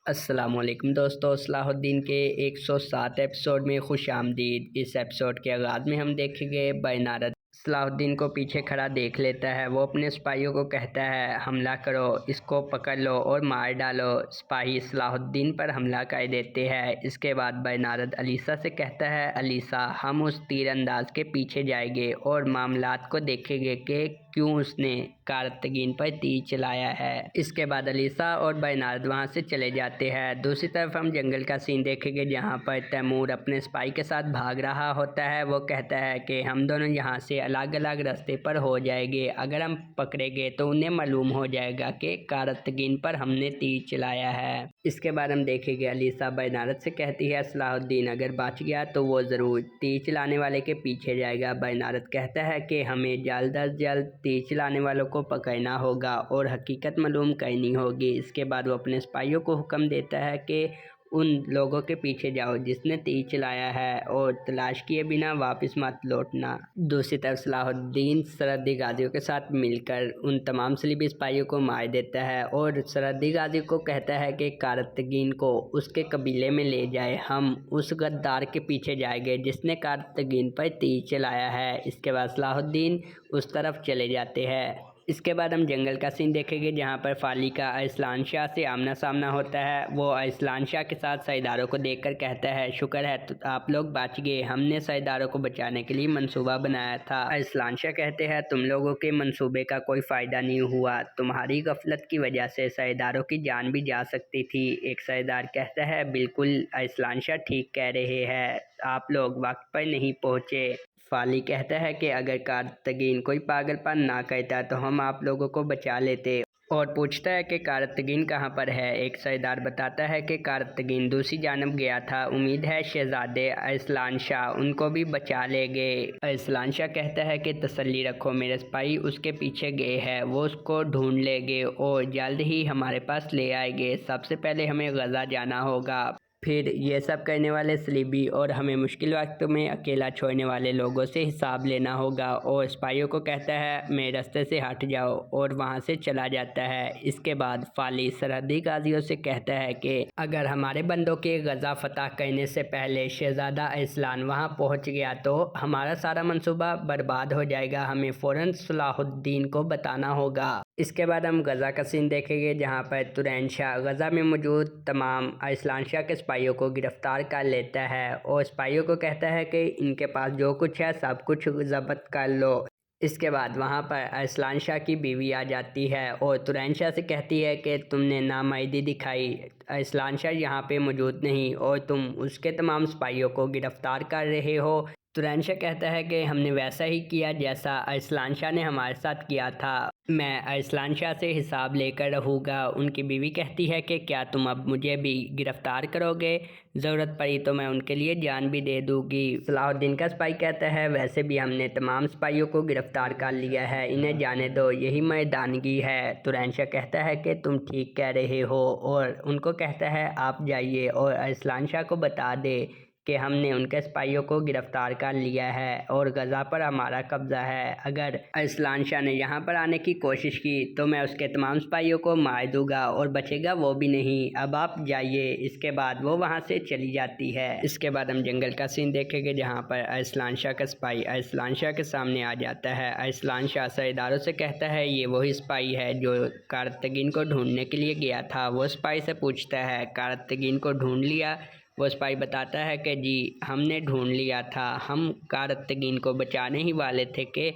السلام علیکم دوستو، صلاح الدین کے 107 ایپیسوڈ میں خوش آمدید۔ اس ایپیسوڈ کے آغاز میں ہم دیکھیں گے بینارد صلاح الدین کو پیچھے کھڑا دیکھ لیتا ہے۔ وہ اپنے سپاہیوں کو کہتا ہے حملہ کرو، اس کو پکڑ لو اور مار ڈالو۔ سپاہی صلاح الدین پر حملہ کر دیتے ہیں۔ اس کے بعد بینارد علیسا سے کہتا ہے علیسا ہم اس تیر انداز کے پیچھے جائیں گے اور معاملات کو دیکھیں گے کہ کیوں اس نے کارتگین پر تیر چلایا ہے۔ اس کے بعد علیسا اور بینارد وہاں سے چلے جاتے ہیں۔ دوسری طرف ہم جنگل کا سین دیکھیں گے جہاں پر تیمور اپنے سپاہی کے ساتھ بھاگ رہا ہوتا ہے۔ وہ کہتا ہے کہ ہم دونوں یہاں سے الگ الگ راستے پر ہو جائیں گے، اگر ہم پکڑے گئے تو انہیں معلوم ہو جائے گا کہ کارتگین پر ہم نے تیر چلایا ہے۔ اس کے بعد ہم دیکھیں گے علیسا بینارد سے کہتی ہے صلاح الدین اگر بچ گیا تو وہ ضرور تیر چلانے والے کے پیچھے جائے گا۔ بینارد کہتا ہے کہ ہمیں جلد از جلد تیر چلانے والوں کو پکڑنا ہوگا اور حقیقت معلوم کرنی ہوگی۔ اس کے بعد وہ اپنے سپاہیوں کو حکم دیتا ہے کہ ان لوگوں کے پیچھے جاؤ جس نے تیر چلایا ہے اور تلاش کیے بنا واپس مت لوٹنا۔ دوسری طرف صلاح الدین سرحدی غازیوں کے ساتھ مل کر ان تمام صلیبی سپاہیوں کو مار دیتا ہے اور سرحدی غازی کو کہتا ہے کہ کارتگین کو اس کے قبیلے میں لے جائے، ہم اس غدار کے پیچھے جائیں گے جس نے کارتگین پر تیر چلایا ہے۔ اس کے بعد صلاح الدین اس طرف چلے جاتے ہیں۔ اس کے بعد ہم جنگل کا سین دیکھیں گے جہاں پر فالی کا ارسلان شاہ سے آمنا سامنا ہوتا ہے۔ وہ ارسلان شاہ کے ساتھ سرداروں کو دیکھ کر کہتا ہے شکر ہے آپ لوگ بچ گئے، ہم نے سرداروں کو بچانے کے لیے منصوبہ بنایا تھا۔ ارسلان شاہ کہتے ہیں تم لوگوں کے منصوبے کا کوئی فائدہ نہیں ہوا، تمہاری غفلت کی وجہ سے سرداروں کی جان بھی جا سکتی تھی۔ ایک سردار کہتا ہے بالکل ارسلان شاہ ٹھیک کہہ رہے ہیں، آپ لوگ وقت پر نہیں پہنچے۔ فالی کہتا ہے کہ اگر کارتگین کوئی پاگل پن نہ کرتا تو ہم آپ لوگوں کو بچا لیتے، اور پوچھتا ہے کہ کارتگین کہاں پر ہے۔ ایک سردار بتاتا ہے کہ کارتگین دوسری جانب گیا تھا، امید ہے شہزادے ارسلان شاہ ان کو بھی بچا لے گے۔ ارسلان شاہ کہتا ہے کہ تسلی رکھو، میرے سپاہی اس کے پیچھے گئے ہیں، وہ اس کو ڈھونڈ لیں گے اور جلد ہی ہمارے پاس لے آئیں گے۔ سب سے پہلے ہمیں غزہ جانا ہوگا، پھر یہ سب کرنے والے صلیبی اور ہمیں مشکل وقت میں اکیلا چھوڑنے والے لوگوں سے حساب لینا ہوگا۔ اور سپاہیوں کو کہتا ہے میرے راستے سے ہٹ جاؤ اور وہاں سے چلا جاتا ہے۔ اس کے بعد فالی سرحدی غازیوں سے کہتا ہے کہ اگر ہمارے بندوں کے غزہ فتح کرنے سے پہلے شہزادہ ارسلان وہاں پہنچ گیا تو ہمارا سارا منصوبہ برباد ہو جائے گا، ہمیں فوراً صلاح الدین کو بتانا ہوگا۔ اس کے بعد ہم غزہ کا سین دیکھیں گے جہاں پر تورین شاہ غزہ میں موجود تمام ارسلان شاہ کے سپاہیوں کو گرفتار کر لیتا ہے اور سپاہیوں کو کہتا ہے کہ ان کے پاس جو کچھ ہے سب کچھ ضبط کر لو۔ اس کے بعد وہاں پر ارسلان شاہ کی بیوی آ جاتی ہے اور تورین شاہ سے کہتی ہے کہ تم نے نامردی دکھائی، ارسلان شاہ یہاں پہ موجود نہیں اور تم اس کے تمام سپاہیوں کو گرفتار کر رہے ہو۔ تورین شاہ کہتا ہے کہ ہم نے ویسا ہی کیا جیسا ارسلان شاہ نے ہمارے ساتھ کیا تھا، میں ارسلان شاہ سے حساب لے کر رہوں گا۔ ان کی بیوی کہتی ہے کہ کیا تم اب مجھے بھی گرفتار کرو گے؟ ضرورت پڑی تو میں ان کے لیے جان بھی دے دوں گی۔ صلاح الدین کا سپاہی کہتا ہے ویسے بھی ہم نے تمام سپاہیوں کو گرفتار کر لیا ہے، انہیں جانے دو، یہی مردانگی ہے۔ تورین شاہ کہتا ہے کہ تم ٹھیک کہہ رہے ہو اور ان کو کہتا ہے آپ جائیے اور ارسلان شاہ کو بتا دے کہ ہم نے ان کے سپاہیوں کو گرفتار کر لیا ہے اور غزہ پر ہمارا قبضہ ہے، اگر ارسلان شاہ نے یہاں پر آنے کی کوشش کی تو میں اس کے تمام سپاہیوں کو مار دوں گا اور بچے گا وہ بھی نہیں، اب آپ جائیے۔ اس کے بعد وہ وہاں سے چلی جاتی ہے۔ اس کے بعد ہم جنگل کا سین دیکھیں گے جہاں پر ارسلان شاہ کا سپاہی ارسلان شاہ کے سامنے آ جاتا ہے۔ ارسلان شاہ سرداروں سے کہتا ہے یہ وہی سپاہی ہے جو کارتگین کو ڈھونڈنے کے لیے گیا تھا۔ وہ سپاہی سے پوچھتا ہے کارتگین کو ڈھونڈ لیا؟ وہ سپاہی بتاتا ہے کہ جی ہم نے ڈھونڈ لیا تھا، ہم کارتگین کو بچانے ہی والے تھے کہ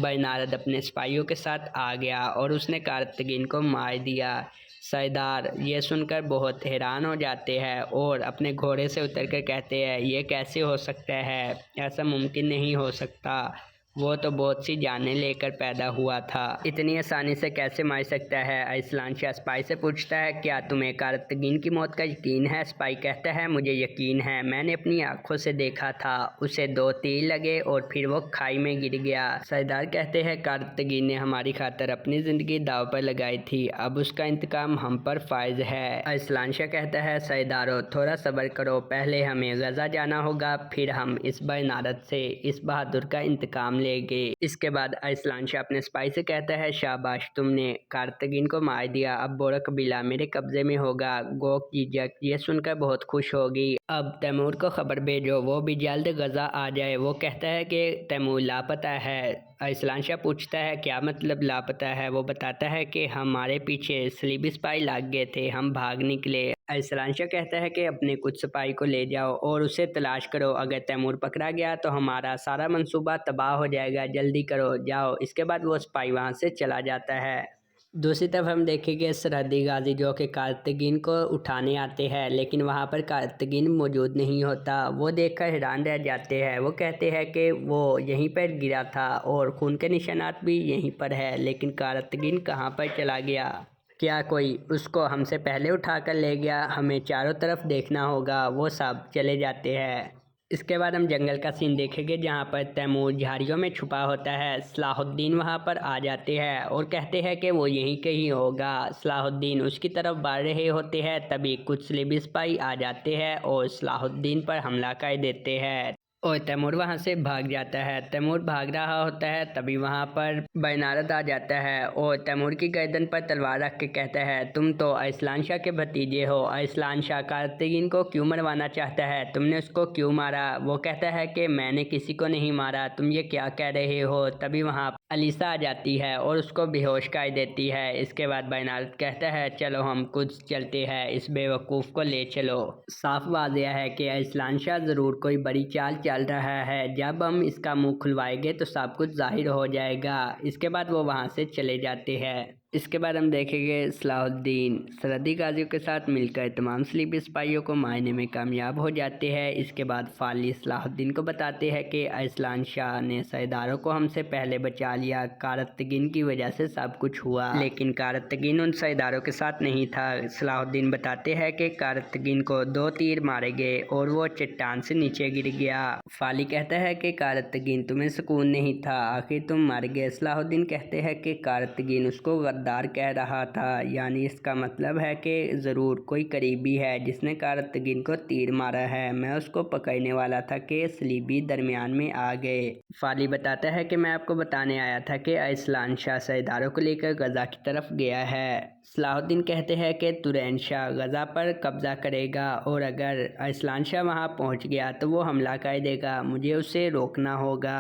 بینارد اپنے سپاہیوں کے ساتھ آ گیا اور اس نے کارتگین کو مار دیا۔ سردار یہ سن کر بہت حیران ہو جاتے ہیں اور اپنے گھوڑے سے اتر کر کہتے ہیں یہ کیسے ہو سکتا ہے، ایسا ممکن نہیں ہو سکتا، وہ تو بہت سی جانیں لے کر پیدا ہوا تھا، اتنی آسانی سے کیسے مار سکتا ہے؟ ارسلان شاہ سپاہی سے پوچھتا ہے کیا تمہیں کارتگین کی موت کا یقین ہے؟ سپاہی کہتا ہے مجھے یقین ہے، میں نے اپنی آنکھوں سے دیکھا تھا، اسے 2 تیر لگے اور پھر وہ کھائی میں گر گیا۔ سردار کہتے ہیں کارتگین نے ہماری خاطر اپنی زندگی داؤ پر لگائی تھی، اب اس کا انتقام ہم پر فائز ہے۔ ارسلان شاہ کہتا ہے سردارو تھوڑا صبر کرو، پہلے ہمیں غزہ جانا ہوگا، پھر ہم اس بینارد سے اس بہادر کا انتقام لیں گے۔ اس کے بعد ارسلان شاہ اپنے سپاہی سے کہتا ہے شاباش تم نے کارتگین کو مار دیا، اب بورا قبیلہ میرے قبضے میں ہوگا۔ گوک جیجک یہ سن کر بہت خوش ہوگی۔ اب تیمور کو خبر بھیجو وہ بھی جلد غزہ آ جائے۔ وہ کہتا ہے کہ تیمور لاپتہ ہے۔ ارسلان شاہ پوچھتا ہے کیا مطلب لاپتہ ہے؟ وہ بتاتا ہے کہ ہمارے پیچھے صلیبی سپاہی لگ گئے تھے، ہم بھاگ نکلے۔ ارسلان شاہ کہتا ہے کہ اپنے کچھ سپاہی کو لے جاؤ اور اسے تلاش کرو، اگر تیمور پکڑا گیا تو ہمارا سارا منصوبہ تباہ ہو جائے گا، جلدی کرو جاؤ۔ اس کے بعد وہ سپاہی وہاں سے چلا جاتا ہے۔ دوسری طرف ہم دیکھیں گے سرحدی غازی جو کہ کارتگین کو اٹھانے آتے ہیں، لیکن وہاں پر کارتگین موجود نہیں ہوتا۔ وہ دیکھ کر حیران رہ جاتے ہیں۔ وہ کہتے ہیں کہ وہ یہیں پر گرا تھا اور خون کے نشانات بھی یہیں پر ہے، لیکن کارتگین کہاں پر چلا گیا؟ کیا کوئی اس کو ہم سے پہلے اٹھا کر لے گیا؟ ہمیں چاروں طرف دیکھنا ہوگا۔ وہ سب چلے جاتے ہیں۔ اس کے بعد ہم جنگل کا سین دیکھیں گے جہاں پر تیمور جھاڑیوں میں چھپا ہوتا ہے۔ صلاح الدین وہاں پر آ جاتے ہیں اور کہتے ہیں کہ وہ یہیں کہیں ہوگا۔ صلاح الدین اس کی طرف بڑھ رہے ہوتے ہیں، تبھی کچھ صلیبی سپاہی آ جاتے ہیں اور صلاح الدین پر حملہ کر دیتے ہیں اور تیمور وہاں سے بھاگ جاتا ہے۔ تیمور بھاگ رہا ہوتا ہے تبھی وہاں پر بینارد آ جاتا ہے اور تیمور کی گردن پر تلوار رکھ کے کہتا ہے تم تو ارسلان شاہ کے بھتیجے ہو، ارسلان شاہ کارتگین کو کیوں مروانا چاہتا ہے؟ تم نے اس کو کیوں مارا؟ وہ کہتا ہے کہ میں نے کسی کو نہیں مارا، تم یہ کیا کہہ رہے ہو؟ تبھی وہاں علیسا آ جاتی ہے اور اس کو بے ہوش کر دیتی ہے۔ اس کے بعد بینارد کہتا ہے چلو ہم کچھ چلتے ہیں، اس بے وقوف کو لے چلو۔ صاف واضح ہے کہ ارسلان شاہ ضرور کوئی بڑی چال چل رہا ہے، جب ہم اس کا منہ کھلوائیں گے تو سب کچھ ظاہر ہو جائے گا۔ اس کے بعد وہ وہاں سے چلے جاتے ہیں۔ اس کے بعد ہم دیکھیں گے صلاح الدین سرحدی غازیوں کے ساتھ مل کر تمام صلیبی سپاہیوں کو مارنے میں کامیاب ہو جاتے ہیں۔ اس کے بعد فالی صلاح الدین کو بتاتے ہیں کہ ارسلان شاہ نے سرداروں کو ہم سے پہلے بچا لیا، کارتگین کی وجہ سے سب کچھ ہوا، لیکن کارتگین ان سرداروں کے ساتھ نہیں تھا۔ صلاح الدین بتاتے ہیں کہ کارتگین کو 2 تیر مارے گئے اور وہ چٹان سے نیچے گر گیا۔ فالی کہتا ہے کہ کارتگین تمہیں سکون نہیں تھا، آخر تم مر گئے۔ صلاح الدین کہتے ہیں کہ کارتگین اس کو غدار کہہ رہا تھا، یعنی اس کا مطلب ہے کہ ضرور کوئی قریبی ہے جس نے کارتگین کو تیر مارا ہے، میں اس کو پکڑنے والا تھا کہ صلیبی درمیان میں آ گئے۔ فالی بتاتا ہے کہ میں آپ کو بتانے آیا تھا کہ ارسلان شاہ سرداروں کو لے کر غزہ کی طرف گیا ہے۔ صلاح الدین کہتے ہیں کہ ترین شاہ غزہ پر قبضہ کرے گا اور اگر ارسلان شاہ وہاں پہنچ گیا تو وہ حملہ کر دے گا، مجھے اسے روکنا ہوگا۔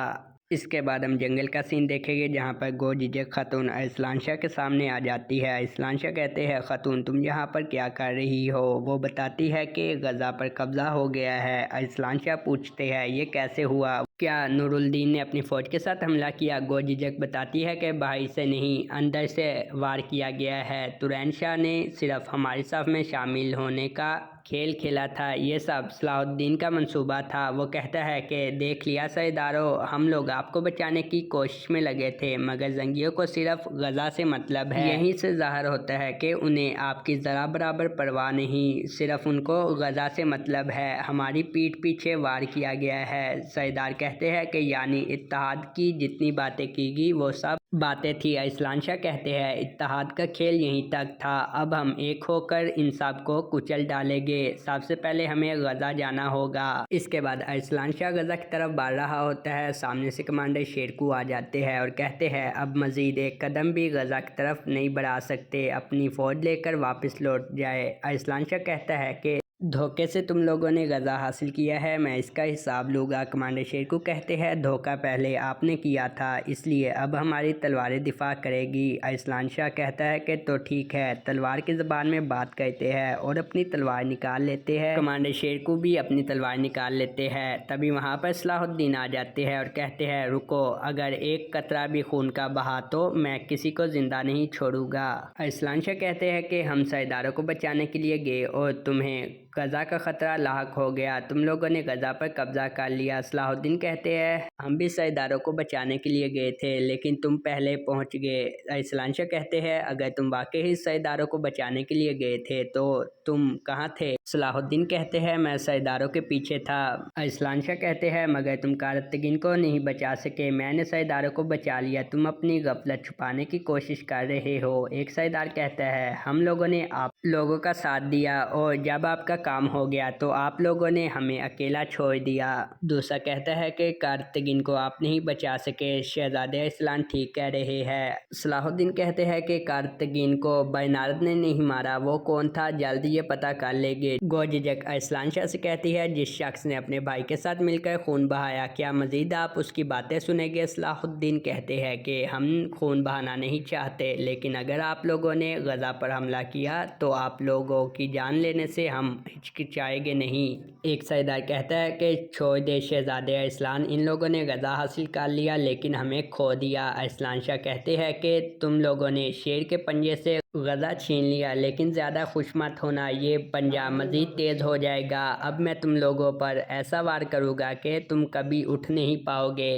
اس کے بعد ہم جنگل کا سین دیکھیں گے جہاں پر گو جیجک خاتون ارسلان شاہ کے سامنے آ جاتی ہے۔ ارسلان شاہ کہتے ہیں خاتون تم یہاں پر کیا کر رہی ہو؟ وہ بتاتی ہے کہ غزہ پر قبضہ ہو گیا ہے۔ ارسلان شاہ پوچھتے ہیں یہ کیسے ہوا؟ کیا نور الدین نے اپنی فوج کے ساتھ حملہ کیا؟ گو جیجک بتاتی ہے کہ باہر سے نہیں، اندر سے وار کیا گیا ہے، ترین شاہ نے صرف ہماری صف میں شامل ہونے کا کھیل کھیلا تھا، یہ سب صلاح الدین کا منصوبہ تھا۔ وہ کہتا ہے کہ دیکھ لیا سرداروں، ہم لوگ آپ کو بچانے کی کوشش میں لگے تھے، مگر زنگیوں کو صرف غزہ سے مطلب ہے۔ یہیں سے ظاہر ہوتا ہے کہ انہیں آپ کی ذرا برابر پرواہ نہیں، صرف ان کو غزہ سے مطلب ہے، ہماری پیٹھ پیچھے وار کیا گیا ہے۔ سردار کہتے ہیں کہ یعنی اتحاد کی جتنی باتیں کی گئی وہ سب باتیں تھی۔ ارسلان شاہ کہتے ہیں اتحاد کا کھیل یہیں تک تھا، اب ہم ایک ہو کر ان سب کو کچل ڈالیں گے، سب سے پہلے ہمیں غزہ جانا ہوگا۔ اس کے بعد ارسلان شاہ غزہ کی طرف بڑھ رہا ہوتا ہے، سامنے سے کمانڈر شیرکو آ جاتے ہیں اور کہتے ہیں اب مزید ایک قدم بھی غزہ کی طرف نہیں بڑھا سکتے، اپنی فوج لے کر واپس لوٹ جائے۔ ارسلان شاہ کہتا ہے کہ دھوکے سے تم لوگوں نے غزہ حاصل کیا ہے، میں اس کا حساب لوں گا۔ کمانڈر شیرکو کہتے ہیں دھوکہ پہلے آپ نے کیا تھا، اس لیے اب ہماری تلواریں دفاع کرے گی۔ ارسلان شاہ کہتا ہے کہ تو ٹھیک ہے، تلوار کی زبان میں بات کرتے ہیں اور اپنی تلوار نکال لیتے ہیں۔ کمانڈر شیرکو بھی اپنی تلوار نکال لیتے ہیں، تبھی وہاں پر صلاح الدین آ جاتے ہیں اور کہتے ہیں رکو، اگر ایک قطرہ بھی خون کا بہا تو میں کسی کو زندہ نہیں چھوڑوں گا۔ ارسلان شاہ کہتے ہیں کہ ہم سرداروں کو بچانے کے لیے گئے اور تمہیں غزہ کا خطرہ لاحق ہو گیا، تم لوگوں نے غزہ پر قبضہ کر لیا۔ صلاح الدین کہتے ہیں ہم بھی سرداروں کو بچانے کے لیے گئے تھے لیکن تم پہلے پہنچ گئے۔ ارسلان شاہ کہتے ہیں اگر تم واقعی سرداروں کو بچانے کے لیے گئے تھے تو تم کہاں تھے؟ صلاح الدین کہتے ہیں میں سرداروں کے پیچھے تھا۔ ارسلان شاہ کہتے ہیں مگر تم کارتگین کو نہیں بچا سکے، میں نے سرداروں کو بچا لیا، تم اپنی غفلت چھپانے کی کوشش کر رہے ہو۔ ایک سردار کہتا ہے ہم لوگوں نے آپ لوگوں کا ساتھ دیا اور جب آپ کا کام ہو گیا تو آپ لوگوں نے ہمیں اکیلا چھوڑ دیا۔ دوسرا کہتا ہے کہ کارتگین کو آپ نہیں بچا سکے، شہزادہ ارسلان ٹھیک کہہ رہے ہیں۔ صلاح الدین کہتے ہیں کہ کارتگین کو برنارد نے نہیں مارا، وہ کون تھا جلدی یہ پتہ کر لیں گے۔ گورجیجک ارسلان شاہ سے کہتی ہے جس شخص نے اپنے بھائی کے ساتھ مل کر خون بہایا، کیا مزید آپ اس کی باتیں سنیں گے؟ صلاح الدین کہتے ہیں کہ ہم خون بہانا نہیں چاہتے، لیکن اگر آپ لوگوں نے غزہ پر حملہ کیا تو آپ لوگوں کی جان لینے سے ہم ہچکچائیں گے نہیں۔ ایک سردار کہتا ہے کہ چھوڑ دے شہزادہ ارسلان، ان لوگوں نے غزہ حاصل کر لیا لیکن ہمیں کھو دیا۔ ارسلان شاہ کہتے ہیں کہ تم لوگوں نے شیر کے پنجے سے غزہ چھین لیا، لیکن زیادہ خوش مت ہونا، یہ پنجہ مزید تیز ہو جائے گا۔ اب میں تم لوگوں پر ایسا وار کروں گا کہ تم کبھی اٹھ نہیں پاؤ گے۔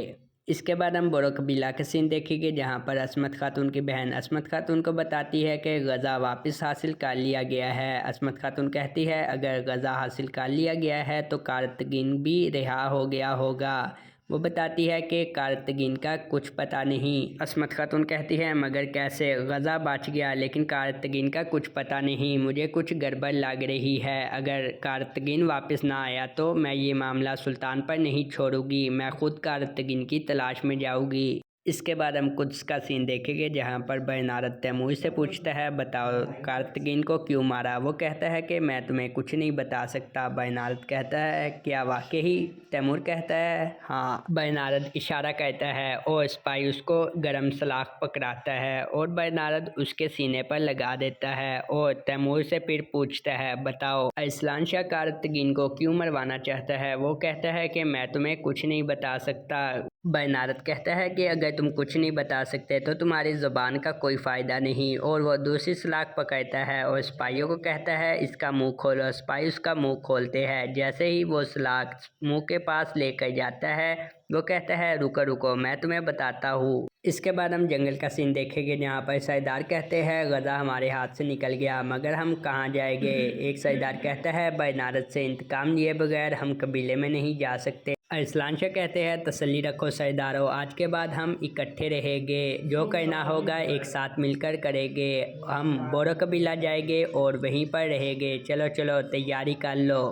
اس کے بعد ہم بورو قبیلہ کا سین دیکھیں گے جہاں پر عصمت خاتون کی بہن عصمت خاتون کو بتاتی ہے کہ غزہ واپس حاصل کر لیا گیا ہے۔ عصمت خاتون کہتی ہے اگر غزہ حاصل کر لیا گیا ہے تو کارتگین بھی رہا ہو گیا ہوگا۔ وہ بتاتی ہے کہ کارتگین کا کچھ پتہ نہیں۔ عصمت خاتون کہتی ہے مگر کیسے؟ غزہ بچ گیا لیکن کارتگین کا کچھ پتہ نہیں، مجھے کچھ گڑبڑ لگ رہی ہے۔ اگر کارتگین واپس نہ آیا تو میں یہ معاملہ سلطان پر نہیں چھوڑوں گی، میں خود کارتگین کی تلاش میں جاؤں گی۔ اس کے بعد ہم قدس کا سین دیکھیں گے جہاں پر برنارد تیمور سے پوچھتا ہے بتاؤ کارتگین کو کیوں مارا؟ وہ کہتا ہے کہ میں تمہیں کچھ نہیں بتا سکتا۔ برنارد کہتا ہے کیا واقعی؟ تیمور کہتا ہے ہاں۔ برنارد اشارہ کرتا ہے اور سپاہی اس کو گرم سلاخ پکڑاتا ہے اور برنارد اس کے سینے پر لگا دیتا ہے اور تیمور سے پھر پوچھتا ہے بتاؤ ارسلان شاہ کارتگین کو کیوں مروانا چاہتا ہے؟ وہ کہتا ہے کہ میں تمہیں کچھ نہیں بتا سکتا۔ برنارد کہتا ہے کہ اگر تم کچھ نہیں بتا سکتے تو تمہاری زبان کا کوئی فائدہ نہیں، اور وہ دوسری سلاخ پکڑتا ہے اور سپاہیوں کو کہتا ہے اس کا منہ کھولو۔ سپاہی اس کا منہ کھولتے ہیں، جیسے ہی وہ سلاخ منہ کے پاس لے کر جاتا ہے وہ کہتا ہے رکو رکو میں تمہیں بتاتا ہوں۔ اس کے بعد ہم جنگل کا سین دیکھیں گے جہاں پر سردار کہتے ہیں غزہ ہمارے ہاتھ سے نکل گیا مگر ہم کہاں جائیں گے؟ ایک سردار کہتا ہے برنارد سے انتقام لیے بغیر ہم قبیلے میں نہیں جا سکتے۔ ارسلان شاہ کہتے ہیں تسلی رکھو سردارو، آج کے بعد ہم اکٹھے رہیں گے، جو کرنا ہوگا ایک ساتھ مل کر کریں گے۔ ہم بورو قبیلہ جائیں گے اور وہیں پر رہیں گے، چلو چلو تیاری کر لو۔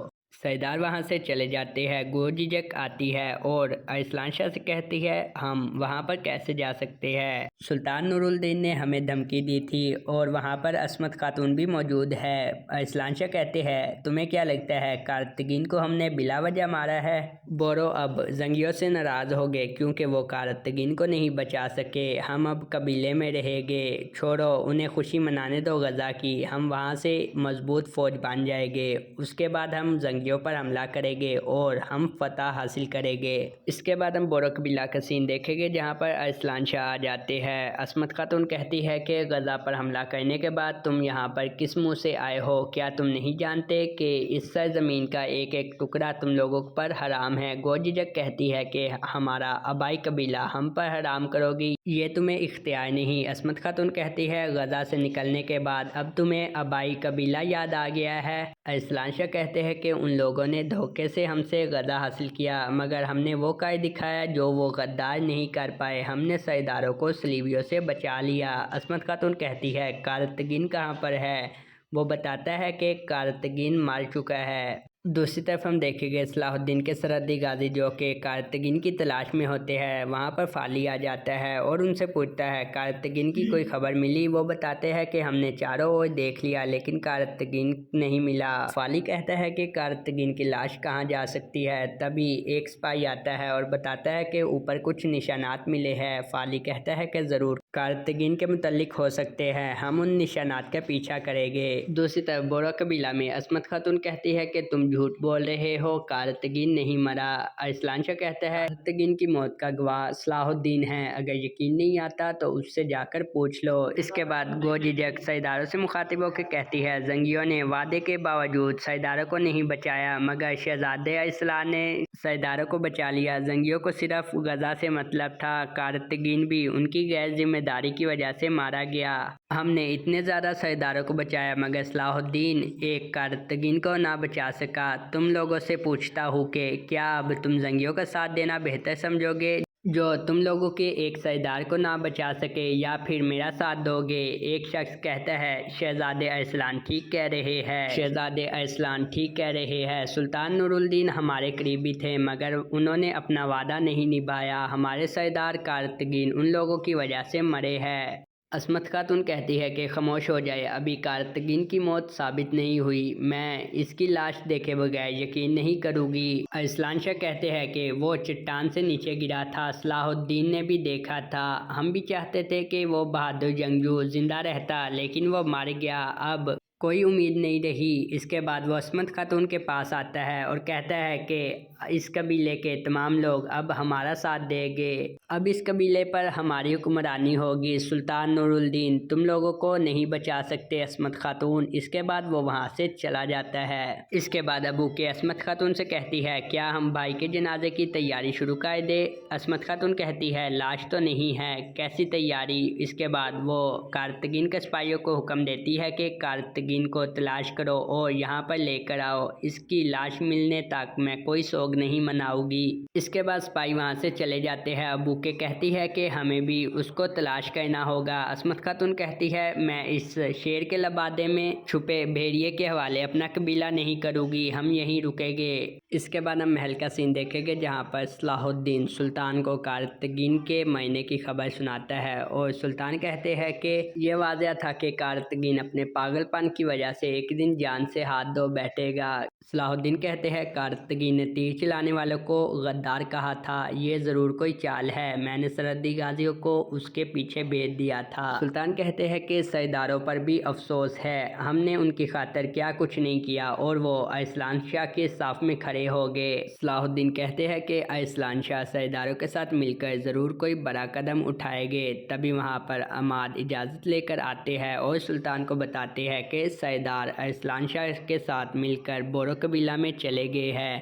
سردار وہاں سے چلے جاتے ہیں۔ گورجیجک آتی ہے اور ارسلان شاہ سے کہتی ہے ہم وہاں پر کیسے جا سکتے ہیں؟ سلطان نور الدین نے ہمیں دھمکی دی تھی اور وہاں پر عصمت خاتون بھی موجود ہے۔ ارسلان شاہ کہتے ہیں تمہیں کیا لگتا ہے کارتگین کو ہم نے بلا وجہ مارا ہے؟ بورو اب زنگیوں سے ناراض ہو گئے کیونکہ وہ کارتگین کو نہیں بچا سکے۔ ہم اب قبیلے میں رہیں گے، چھوڑو انہیں خوشی منانے دو غزہ کی، ہم وہاں سے مضبوط فوج بن جائیں گے، اس کے بعد ہم زنگیوں پر حملہ کریں گے اور ہم فتح حاصل کریں گے۔ اس کے بعد ہم بورو قبیلہ کا سین دیکھیں گے جہاں پر ارسلان شاہ آ جاتے ہیں۔ عصمت خاتون کہتی ہے کہ غزہ پر حملہ کرنے کے بعد تم یہاں پر کس منہ سے آئے ہو؟ کیا تم نہیں جانتے کہ اس سرزمین کا ایک ایک ٹکڑا تم لوگوں پر حرام ہے؟ گورجیجک کہتی ہے کہ ہمارا آبائی قبیلہ ہم پر حرام کرو گی، یہ تمہیں اختیار نہیں۔ عصمت خاتون کہتی ہے غزہ سے نکلنے کے بعد اب تمہیں آبائی قبیلہ یاد آ گیا ہے؟ ارسلان شاہ کہتے ہیں کہ ان لوگوں نے دھوکے سے ہم سے غزہ حاصل کیا مگر ہم نے وہ کر دکھایا جو وہ غدار نہیں کر پائے، ہم نے سرداروں کو صلیبیوں سے بچا لیا۔ عصمت خاتون کہتی ہے کارتگین کہاں پر ہے؟ وہ بتاتا ہے کہ کارتگین مر چکا ہے۔ دوسری طرف ہم دیکھیں گے صلاح الدین کے سرحدی غازی جو کہ کارتگین کی تلاش میں ہوتے ہیں، وہاں پر فالی آ جاتا ہے اور ان سے پوچھتا ہے کارتگین کی کوئی خبر ملی؟ وہ بتاتے ہیں کہ ہم نے چاروں اور دیکھ لیا لیکن کارتگین نہیں ملا۔ فالی کہتا ہے کہ کارتگین کی لاش کہاں جا سکتی ہے؟ تبھی ایک سپاہی آتا ہے اور بتاتا ہے کہ اوپر کچھ نشانات ملے ہیں۔ فالی کہتا ہے کہ ضرور کارتگین کے متعلق ہو سکتے ہیں، ہم ان نشانات کا پیچھا کریں گے۔ دوسری طرف بورو قبیلہ میں عصمت خاتون کہتی ہے کہ تم جھوٹ بول رہے ہو، کارتگین نہیں مرا۔ ارسلان شاہ کہتا ہے کارتگین کی موت کا گواہ صلاح الدین ہے، اگر یقین نہیں آتا تو اس سے جا کر پوچھ لو۔ اس کے بعد گورجیجک سرداروں سے مخاطب ہو کے کہتی ہے زنگیوں نے وعدے کے باوجود سرداروں کو نہیں بچایا مگر شہزادہ ارسلان نے سرداروں کو بچا لیا۔ زنگیوں کو صرف غزہ سے مطلب تھا، کارتگین بھی ان کی غیر ذمہ داری کی وجہ سے مارا گیا۔ ہم نے اتنے زیادہ سرداروں کو بچایا مگر صلاح الدین ایک کارتگین کو نہ بچا سکا۔ تم لوگوں سے پوچھتا ہوں کہ کیا اب تم زنگیوں کا ساتھ دینا بہتر سمجھو گے جو تم لوگوں کے ایک سردار کو نہ بچا سکے یا پھر میرا ساتھ دو گے؟ ایک شخص کہتا ہے شہزادے ارسلان ٹھیک کہہ رہے ہیں، شہزادے ارسلان ٹھیک کہہ رہے ہیں، سلطان نور الدین ہمارے قریبی تھے مگر انہوں نے اپنا وعدہ نہیں نبھایا، ہمارے سردار کارتگین ان لوگوں کی وجہ سے مرے ہیں۔ عصمت خاتون کہتی ہے کہ خاموش ہو جائے، ابھی کارتگین کی موت ثابت نہیں ہوئی، میں اس کی لاش دیکھے بغیر یقین نہیں کروں گی۔ ارسلان شاہ کہتے ہیں کہ وہ چٹان سے نیچے گرا تھا، صلاح الدین نے بھی دیکھا تھا، ہم بھی چاہتے تھے کہ وہ بہادر جنگجو زندہ رہتا لیکن وہ مر گیا، اب کوئی امید نہیں رہی۔ اس کے بعد وہ عصمت خاتون کے پاس آتا ہے اور کہتا ہے کہ اس قبیلے کے تمام لوگ اب ہمارا ساتھ دیں گے، اب اس قبیلے پر ہماری حکمرانی ہوگی، سلطان نور الدین تم لوگوں کو نہیں بچا سکتے عصمت خاتون۔ اس کے بعد وہ وہاں سے چلا جاتا ہے۔ اس کے بعد ابو کے عصمت خاتون سے کہتی ہے کیا ہم بھائی کے جنازے کی تیاری شروع کر دیں؟ عصمت خاتون کہتی ہے لاش تو نہیں ہے، کیسی تیاری؟ اس کے بعد وہ کارتگین کے سپاہیوں کو حکم دیتی ہے کہ کارتگین کو تلاش کرو اور یہاں پر لے کر آؤ، اس کی لاش ملنے تک میں کوئی سوگ نہیں مناؤں گی۔ اس کے بعد سپاہی وہاں سے چلے جاتے ہیں۔ ابو کے کہتی ہے کہ ہمیں بھی اس کو تلاش کرنا ہوگا۔ عصمت خاتون کہتی ہے میں اس شیر کے لبادے میں چھپے بھیڑیے کے حوالے اپنا قبیلہ نہیں کروں گی، ہم یہیں رکیں گے۔ اس کے بعد ہم محل کا سین دیکھیں گے جہاں پر صلاح الدین سلطان کو کارتگین کے مرنے کی خبر سناتا ہے اور سلطان کہتے ہیں کہ یہ واضح تھا کہ کارتگین اپنے پاگل پن کی وجہ سے ایک دن جان سے ہاتھ دھو بیٹھے گا۔ صلاح الدین کہتے ہیں کارتگین نے تیر چلانے والوں کو غدار کہا تھا، یہ ضرور کوئی چال ہے، میں نے سرحدی غازیوں کو اس کے پیچھے بھیج دیا تھا۔ سلطان کہتے ہیں کہ سرداروں پر بھی افسوس ہے، ہم نے ان کی خاطر کیا کچھ نہیں کیا، اور وہ ارسلان شاہ کے صف میں کھڑے ہو گئے۔ صلاح الدین کہتے ہیں کہ ارسلان شاہ سرداروں کے ساتھ مل کر ضرور کوئی بڑا قدم اٹھائے گے۔ تبھی وہاں پر عماد اجازت لے کر آتے ہیں اور سلطان کو بتاتے ہیں کہ سردار ارسلان شاہ کے ساتھ مل کر بورو قبیلہ میں چلے گئے ہیں۔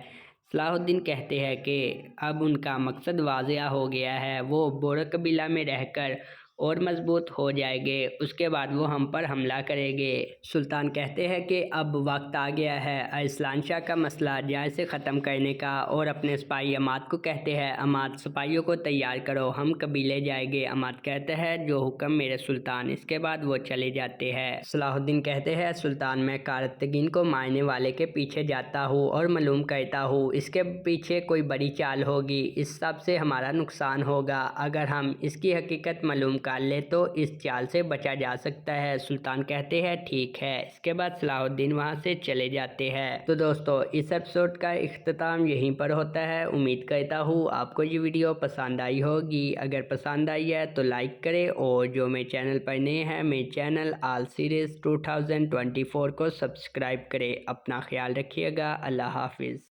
صلاح الدین کہتے ہیں کہ اب ان کا مقصد واضح ہو گیا ہے، وہ بورو قبیلہ میں رہ کر اور مضبوط ہو جائے گے، اس کے بعد وہ ہم پر حملہ کریں گے۔ سلطان کہتے ہیں کہ اب وقت آ گیا ہے ارسلان شاہ کا مسئلہ جڑ سے ختم کرنے کا، اور اپنے سپاہی عماد کو کہتے ہیں عماد سپاہیوں کو تیار کرو، ہم قبیلے جائیں گے۔ عماد کہتا ہے جو حکم میرے سلطان۔ اس کے بعد وہ چلے جاتے ہیں۔ صلاح الدین کہتے ہیں سلطان میں کارتگین کو مارنے والے کے پیچھے جاتا ہوں اور معلوم کرتا ہوں اس کے پیچھے کوئی بڑی چال ہوگی، اس سب سے ہمارا نقصان ہوگا، اگر ہم اس کی حقیقت معلوم کر لے تو اس چال سے بچا جا سکتا ہے۔ سلطان کہتے ہیں ٹھیک ہے۔ اس کے بعد صلاح الدین وہاں سے چلے جاتے ہیں۔ تو دوستو اس ایپیسوڈ کا اختتام یہیں پر ہوتا ہے۔ امید کرتا ہوں آپ کو یہ ویڈیو پسند آئی ہوگی، اگر پسند آئی ہے تو لائک کریں، اور جو میرے چینل پر نئے ہیں میرے چینل آل سیریز 2024 کو سبسکرائب کریں۔ اپنا خیال رکھیے گا، اللہ حافظ۔